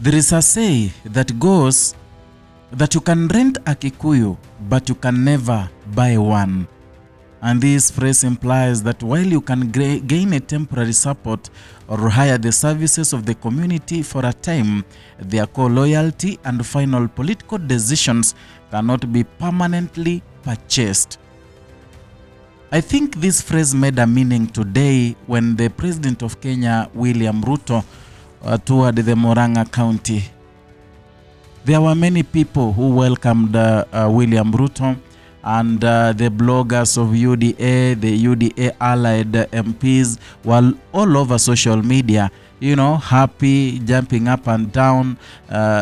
There is a say that goes that you can rent a Kikuyu, but you can never buy one. And this phrase implies that while you can gain a temporary support or hire the services of the community for a time, their core loyalty and final political decisions cannot be permanently purchased. I think this phrase made a meaning today when the President of Kenya, William Ruto, toured the Murang'a County. There were many people who welcomed William Ruto, and the bloggers of UDA, the UDA allied MPs were all over social media, you know, happy, jumping up and down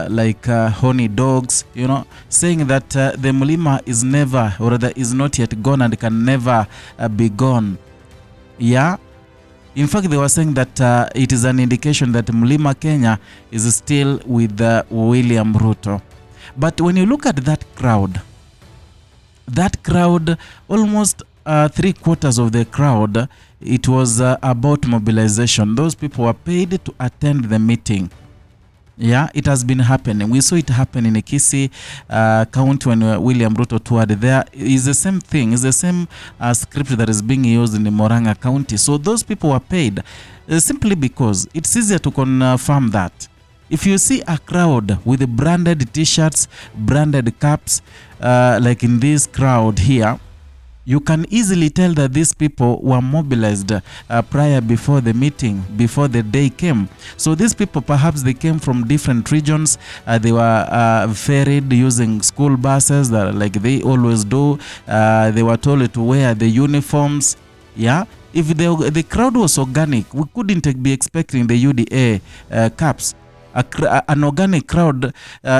like horny dogs, you know, saying that the Mlima is never, or rather is not yet gone and can never be gone. Yeah. In fact, they were saying that it is an indication that Mlima Kenya is still with William Ruto. But when you look at that crowd, almost 3/4 of the crowd, it was about mobilization. Those people were paid to attend the meeting. Yeah, it has been happening. We saw it happen in Kisii County when William Ruto toured there. It's the same thing. It's the same script that is being used in the Murang'a County. So those people were paid simply because it's easier to confirm that. If you see a crowd with branded T-shirts, branded caps, like in this crowd here, you can easily tell that these people were mobilized before the meeting, before the day came. So these people, perhaps they came from different regions. They were ferried using school buses, like they always do. They were told to wear the uniforms. Yeah. If the crowd was organic, we couldn't be expecting the UDA caps. An organic crowd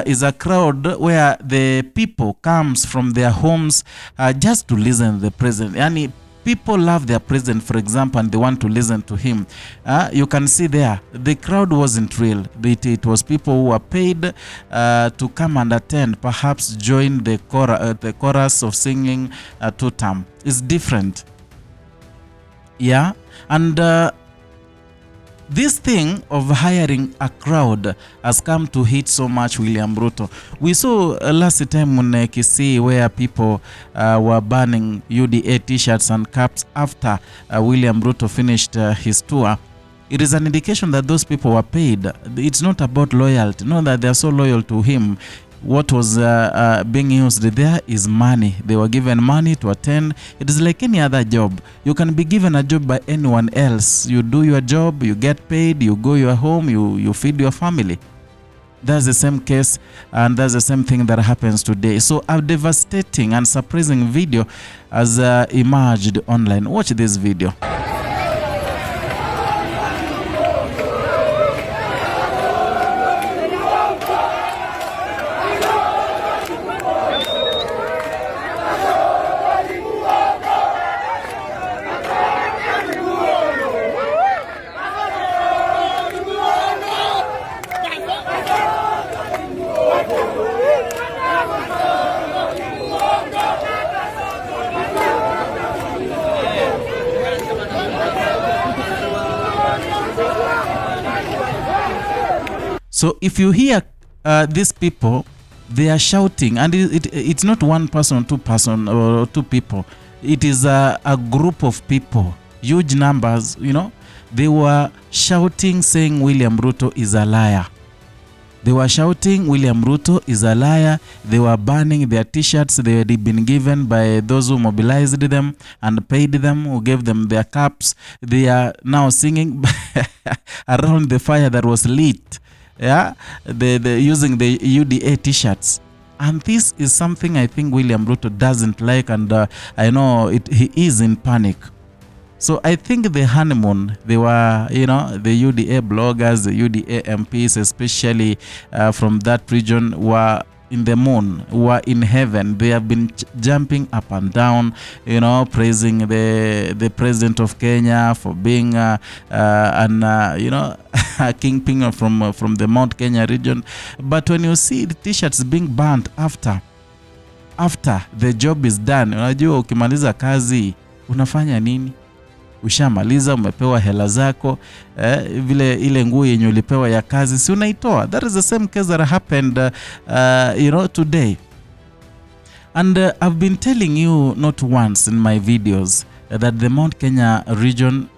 is a crowd where the people comes from their homes just to listen to the president. Yani, people love their president, for example, and they want to listen to him. You can see there, the crowd wasn't real. It was people who were paid to come and attend, perhaps join the chorus of singing Tutam. It's different. Yeah, and this thing of hiring a crowd has come to hit so much William Ruto. We saw last time in Kisii where people were banning UDA T-shirts and caps after William Ruto finished his tour. It is an indication that those people were paid. It's not about loyalty. Not that they are so loyal to him. What was being used there is money. They were given money to attend. It is like any other job. You can be given a job by anyone else. You do your job, you get paid, you go your home, you feed your family. That's the same case, and that's the same thing that happens today. So a devastating and surprising video has emerged online. Watch this video. So if you hear these people, they are shouting, and it's not one person, two person, or two people. It is a group of people, huge numbers, you know. They were shouting, saying William Ruto is a liar. They were shouting William Ruto is a liar. They were banning their T-shirts they had been given by those who mobilized them and paid them, who gave them their caps. They are now singing around the fire that was lit. Yeah, using the UDA T-shirts. And this is something I think William Ruto doesn't like, and I know he is in panic. So I think the honeymoon, they were, you know, the UDA bloggers, the UDA MPs, especially from that region, were in the moon, were in heaven. They have been jumping up and down, you know, praising the president of Kenya for being you know, a kingpin from the Mount Kenya region. But when you see the T-shirts being burnt after the job is done, unajua ukimaliza kazi unafanya nini? ushamaliza, umepewa hela zako, vile ile nguo yenye ulipewa ya kazi si unaitoa. That is the same case that happened today. And I've been telling you not once in my videos that the Mount Kenya region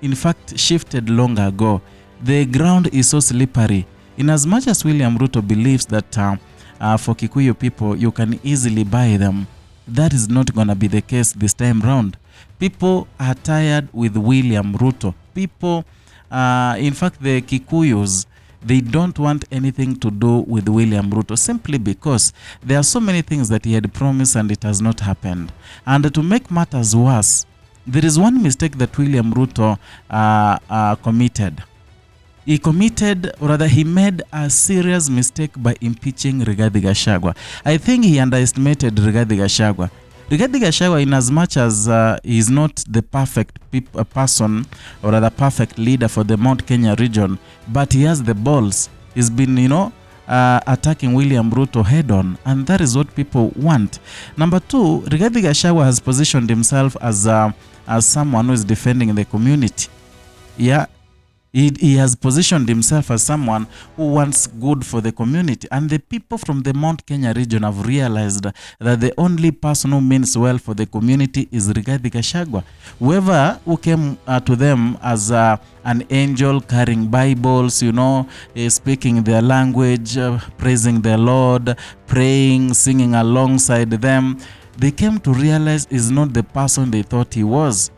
in fact shifted long ago. The ground is so slippery. In as much as William Ruto believes that for Kikuyu people you can easily buy them, that is not going to be the case this time round. People are tired with William Ruto. People, in fact the Kikuyus, they don't want anything to do with William Ruto simply because there are so many things that he had promised and it has not happened. And to make matters worse, there is one mistake that William Ruto committed. He committed, or rather he made a serious mistake by impeaching Rigathi Gachagua. I think he underestimated Rigathi Gachagua. Rigathi Gachagua, in as much as he is not the perfect person or the perfect leader for the Mount Kenya region, but he has the balls. He's been, attacking William Ruto head on, and that is what people want. Number two, Rigathi Gachagua has positioned himself as someone who is defending the community. Yeah. He has positioned himself as someone who wants good for the community. And the people from the Mount Kenya region have realized that the only person who means well for the community is Rigathi Gachagua. Whoever who came to them as an angel carrying Bibles, speaking their language, praising the Lord, praying, singing alongside them, they came to realize is not the person they thought he was.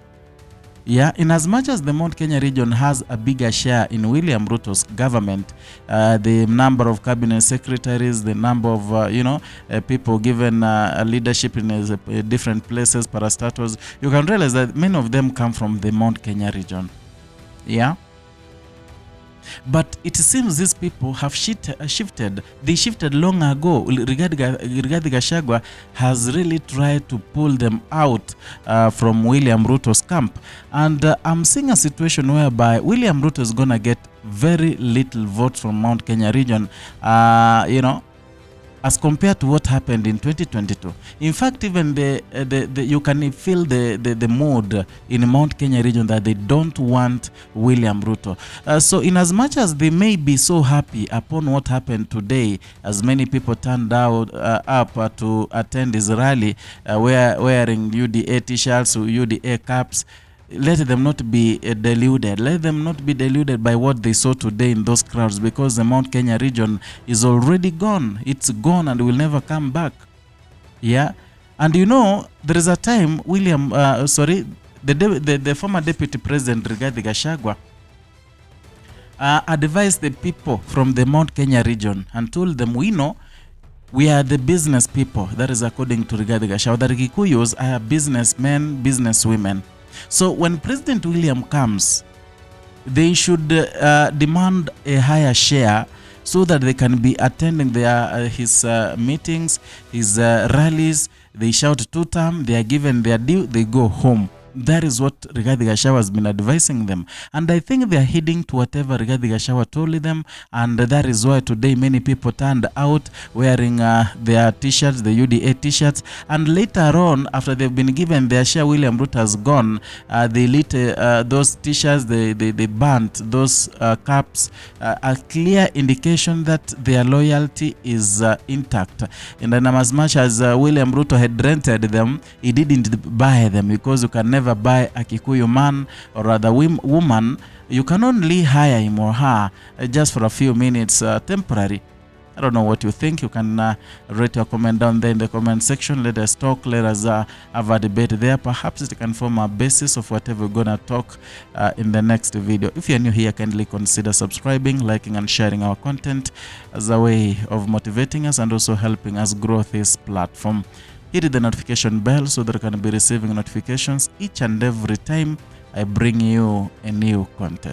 Yeah, in as much as the Mount Kenya region has a bigger share in William Ruto's government, the number of cabinet secretaries, the number of people given leadership in different places, parastatals, you can realize that many of them come from the Mount Kenya region. Yeah. But it seems these people have shifted. They shifted long ago. Rigathi Gachagua has really tried to pull them out from William Ruto's camp. And I'm seeing a situation whereby William Ruto is going to get very little votes from Mount Kenya region, as compared to what happened in 2022. In fact, even you can feel the mood in Mount Kenya region that they don't want William Ruto. So in as much as they may be so happy upon what happened today, as many people turned out up to attend his rally, wearing UDA T-shirts or UDA caps, let them not be deluded. Let them not be deluded by what they saw today in those crowds, because the Mount Kenya region is already gone. It's gone and will never come back. Yeah. And there is a time the former deputy president Rigathi Gachagua advised the people from the Mount Kenya region and told them, we are the business people. That is according to Rigathi Gachagua. The Kikuyus are businessmen, businesswomen. So when President William comes, they should demand a higher share so that they can be attending his meetings, his rallies. They shout two-term, they are given their due, they go home. That is what Rigathi Gachagua has been advising them. And I think they are heeding to whatever Rigathi Gachagua told them. And that is why today many people turned out wearing their T-shirts, the UDA T-shirts. And later on, after they've been given their share, William Ruto has gone, they lit those T-shirts, they burnt those caps, a clear indication that their loyalty is intact. And then as much as William Ruto had rented them, he didn't buy them, because you can never buy a Kikuyu man or rather woman. You can only hire him or her just for a few minutes, temporary. I don't know what you think. You can write your comment down there in the comment section. Let us talk. Let us have a debate there. Perhaps it can form a basis of whatever we're going to talk in the next video. If you're new here, kindly consider subscribing, liking, and sharing our content as a way of motivating us and also helping us grow this platform. Hit the notification bell so that you can be receiving notifications each and every time I bring you a new content.